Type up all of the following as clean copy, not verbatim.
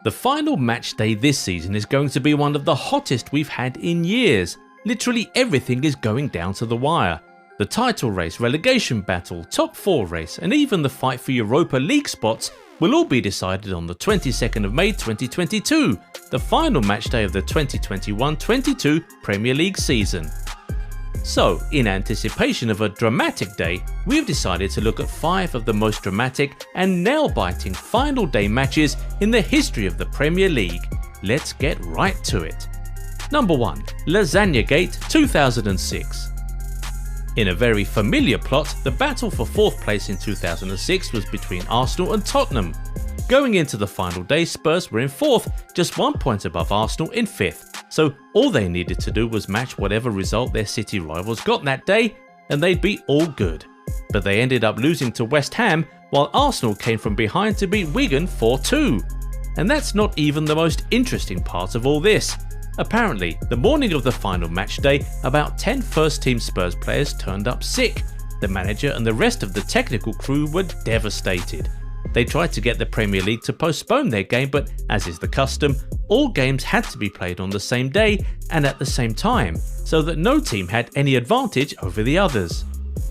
The final match day this season is going to be one of the hottest we've had in years. Literally everything is going down to the wire. The title race, relegation battle, top 4 race, and even the fight for Europa League spots will all be decided on the 22nd of May 2022, the final match day of the 2021-22 Premier League season. So, in anticipation of a dramatic day, we've decided to look at 5 of the most dramatic and nail-biting final day matches in the history of the Premier League. Let's get right to it. Number 1. Lasagna-gate 2006. In a very familiar plot, the battle for 4th place in 2006 was between Arsenal and Tottenham. Going into the final day, Spurs were in 4th, just 1 point above Arsenal in 5th. So all they needed to do was match whatever result their City rivals got that day, and they'd be all good. But they ended up losing to West Ham, while Arsenal came from behind to beat Wigan 4-2. And that's not even the most interesting part of all this. Apparently, the morning of the final match day, about 10 first-team Spurs players turned up sick. The manager and the rest of the technical crew were devastated. They tried to get the Premier League to postpone their game, but as is the custom, all games had to be played on the same day and at the same time, so that no team had any advantage over the others.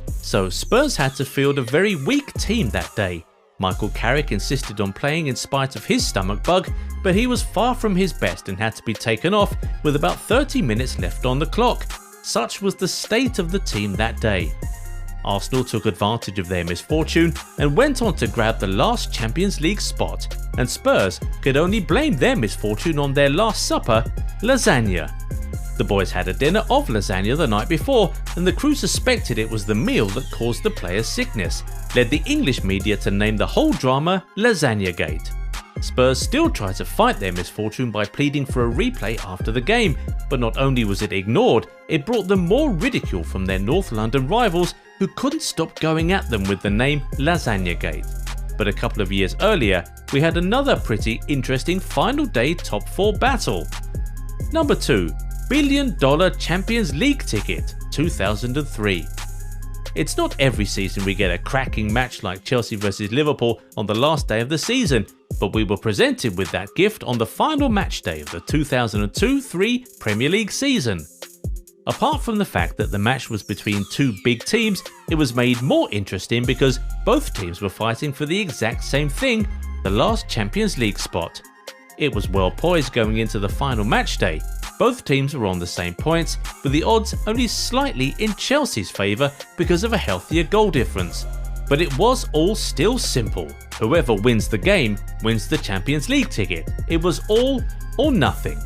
So Spurs had to field a very weak team that day. Michael Carrick insisted on playing in spite of his stomach bug, but he was far from his best and had to be taken off with about 30 minutes left on the clock. Such was the state of the team that day. Arsenal took advantage of their misfortune and went on to grab the last Champions League spot, and Spurs could only blame their misfortune on their last supper, lasagna. The boys had a dinner of lasagna the night before, and the crew suspected it was the meal that caused the players' sickness, led the English media to name the whole drama Lasagna-gate. Spurs still tried to fight their misfortune by pleading for a replay after the game, but not only was it ignored, it brought them more ridicule from their North London rivals who couldn't stop going at them with the name Lasagna-gate. But a couple of years earlier, we had another pretty interesting final day top 4 battle. Number 2. $1 billion Champions League ticket 2003. It's not every season we get a cracking match like Chelsea vs Liverpool on the last day of the season, but we were presented with that gift on the final match day of the 2002-03 Premier League season. Apart from the fact that the match was between 2 big teams, it was made more interesting because both teams were fighting for the exact same thing, the last Champions League spot. It was well poised going into the final match day. Both teams were on the same points, with the odds only slightly in Chelsea's favour because of a healthier goal difference. But it was all still simple. Whoever wins the game wins the Champions League ticket. It was all or nothing.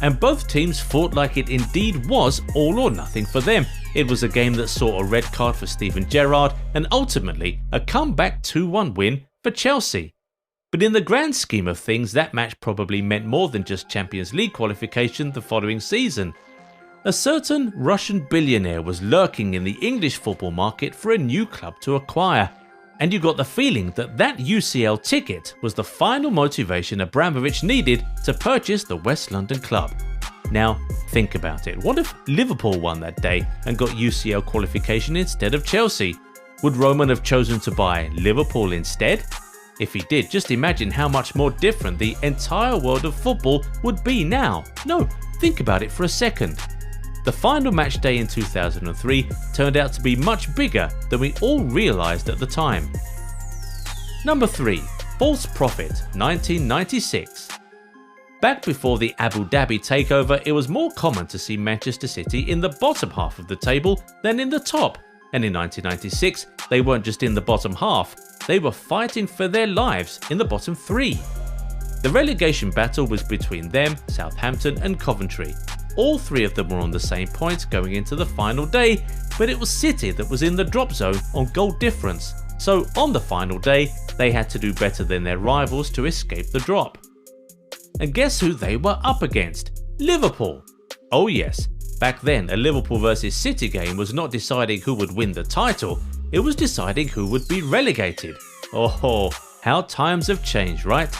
And both teams fought like it indeed was all or nothing for them. It was a game that saw a red card for Steven Gerrard and ultimately a comeback 2-1 win for Chelsea. But in the grand scheme of things, that match probably meant more than just Champions League qualification the following season. A certain Russian billionaire was lurking in the English football market for a new club to acquire, and you got the feeling that that UCL ticket was the final motivation Abramovich needed to purchase the West London club. Now, think about it. What if Liverpool won that day and got UCL qualification instead of Chelsea? Would Roman have chosen to buy Liverpool instead? If he did, just imagine how much more different the entire world of football would be now. No, think about it for a second. The final match day in 2003 turned out to be much bigger than we all realised at the time. Number 3. False Prophet 1996. Back before the Abu Dhabi takeover, it was more common to see Manchester City in the bottom half of the table than in the top, and in 1996 they weren't just in the bottom half, they were fighting for their lives in the bottom 3. The relegation battle was between them, Southampton and Coventry. All 3 of them were on the same point going into the final day, but it was City that was in the drop zone on goal difference, so on the final day they had to do better than their rivals to escape the drop. And guess who they were up against? Liverpool! Oh yes, back then a Liverpool vs City game was not deciding who would win the title, it was deciding who would be relegated. Oh, how times have changed, right?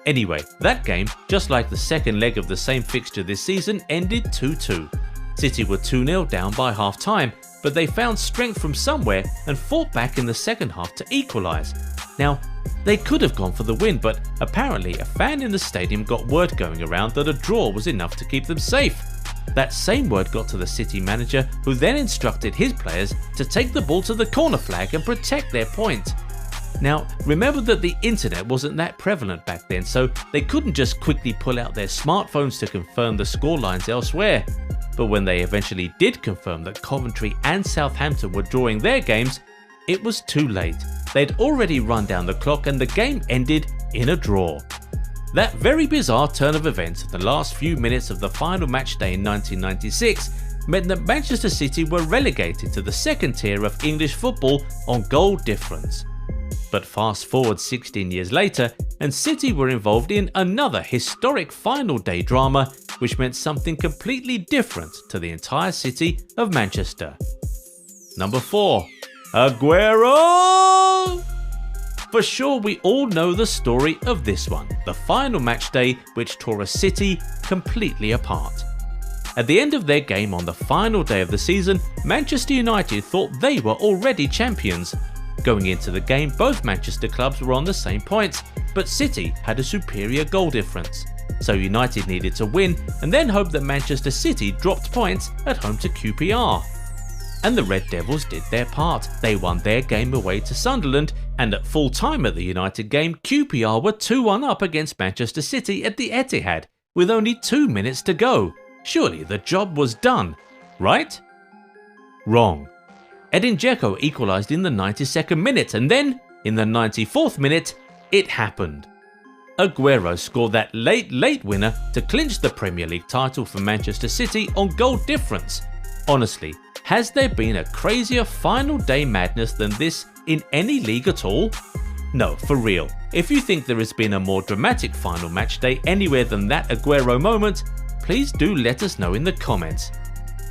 Anyway, that game, just like the second leg of the same fixture this season, ended 2-2. City were 2-0 down by half time, but they found strength from somewhere and fought back in the second half to equalise. Now, They could have gone for the win, but apparently a fan in the stadium got word going around that a draw was enough to keep them safe. That same word got to the City manager, who then instructed his players to take the ball to the corner flag and protect their point. Now, remember that the internet wasn't that prevalent back then, so they couldn't just quickly pull out their smartphones to confirm the scorelines elsewhere. But when they eventually did confirm that Coventry and Southampton were drawing their games, it was too late. They'd already run down the clock and the game ended in a draw. That very bizarre turn of events at the last few minutes of the final match day in 1996 meant that Manchester City were relegated to the second tier of English football on goal difference. But fast forward 16 years later, and City were involved in another historic final day drama, which meant something completely different to the entire city of Manchester. Number 4. Agueroooooooo! For sure, we all know the story of this one, the final match day which tore a City completely apart. At the end of their game on the final day of the season, Manchester United thought they were already champions. Going into the game, both Manchester clubs were on the same points, but City had a superior goal difference. So United needed to win and then hope that Manchester City dropped points at home to QPR. And the Red Devils did their part. They won their game away to Sunderland, and at full time at the United game, QPR were 2-1 up against Manchester City at the Etihad with only 2 minutes to go. Surely the job was done, right? Wrong. Edin Dzeko equalised in the 92nd minute, and then, in the 94th minute, it happened. Aguero scored that late winner to clinch the Premier League title for Manchester City on goal difference. Honestly, has there been a crazier final day madness than this in any league at all? No, for real. If you think there has been a more dramatic final match day anywhere than that Aguero moment, please do let us know in the comments.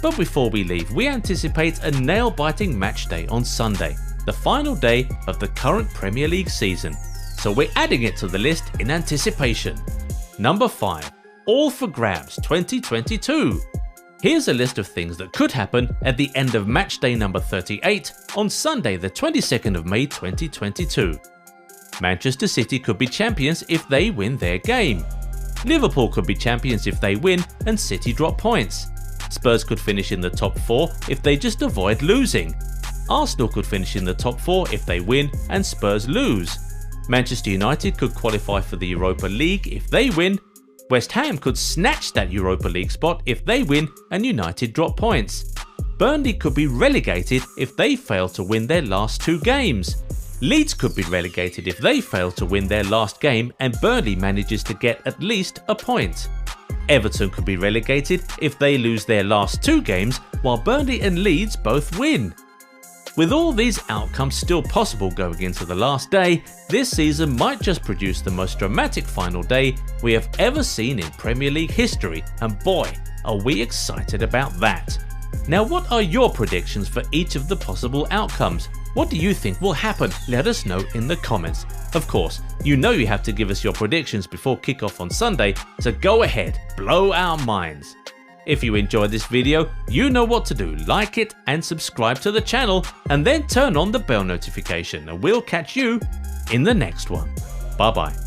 But before we leave, we anticipate a nail-biting match day on Sunday, the final day of the current Premier League season. So we're adding it to the list in anticipation. Number 5. All for grabs 2022. Here's a list of things that could happen at the end of match day number 38 on Sunday the 22nd of May 2022. Manchester City could be champions if they win their game. Liverpool could be champions if they win and City drop points. Spurs could finish in the top 4 if they just avoid losing. Arsenal could finish in the top 4 if they win and Spurs lose. Manchester United could qualify for the Europa League if they win. West Ham could snatch that Europa League spot if they win and United drop points. Burnley could be relegated if they fail to win their last 2 games. Leeds could be relegated if they fail to win their last game and Burnley manages to get at least a point. Everton could be relegated if they lose their last 2 games while Burnley and Leeds both win. With all these outcomes still possible going into the last day, this season might just produce the most dramatic final day we have ever seen in Premier League history, and boy, are we excited about that. Now, what are your predictions for each of the possible outcomes? What do you think will happen? Let us know in the comments. Of course, you know you have to give us your predictions before kickoff on Sunday, so go ahead, blow our minds. If you enjoyed this video, you know what to do. Like it and subscribe to the channel, and then turn on the bell notification, and we'll catch you in the next one. Bye bye.